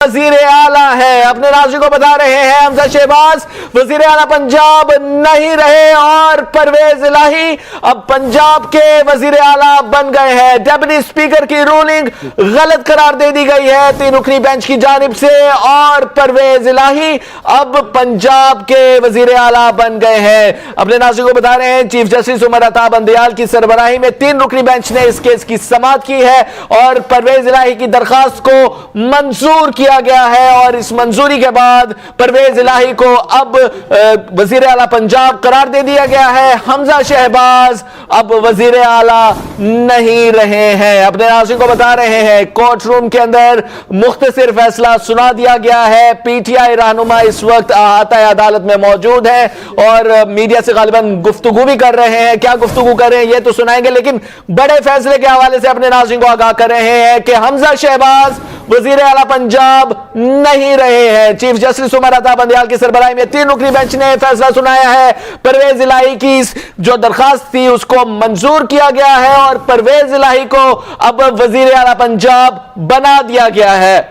وزیر اعلیٰ ہے. اپنے ناظرین کو بتا رہے ہیں حمزہ شہباز وزیر اعلیٰ پنجاب نہیں رہے اور پرویز الہی اب پنجاب کے وزیر اعلیٰ بن گئے ہیں. ڈیپٹی اسپیکر کی رولنگ غلط قرار دے دی گئی ہے 3 رکنی بینچ کی جانب سے اور پرویز الہی اب پنجاب کے وزیر اعلیٰ بن گئے ہیں. اپنے ناظرین کو بتا رہے ہیں چیف جسٹس عمر عطا بندیال کی سربراہی میں 3 رکنی بینچ نے اس کیس کی سماعت کی ہے اور پرویز الہی کی درخواست کو منظور کیا گیا ہے اور اس منظوری کے بعد پرویز الہی کو اب وزیر اعلیٰ پنجاب قرار دے دیا گیا ہے. حمزہ شہباز اب وزیر اعلیٰ نہیں رہے ہیں. اپنے ناظرین کو بتا رہے ہیں کورٹ روم کے اندر مختصر فیصلہ سنا دیا گیا ہے. پی ٹی آئی رہنما اس وقت احاطہ عدالت میں موجود ہیں اور میڈیا سے غالباً گفتگو بھی کر رہے ہیں. کیا گفتگو کر رہے ہیں یہ تو سنائیں گے لیکن بڑے فیصلے کے حوالے سے اپنے ناظرین کو آگاہ کر رہے ہیں کہ حمزہ شہباز وزیر اعلیٰ پنجاب نہیں رہے ہیں. چیف جسٹس عمر عطا بندیال کی سربراہی میں 3 رکنی بینچ نے فیصلہ سنایا ہے. پرویز الہی کی جو درخواست تھی اس کو منظور کیا گیا ہے اور پرویز الہی کو اب وزیر اعلیٰ پنجاب بنا دیا گیا ہے.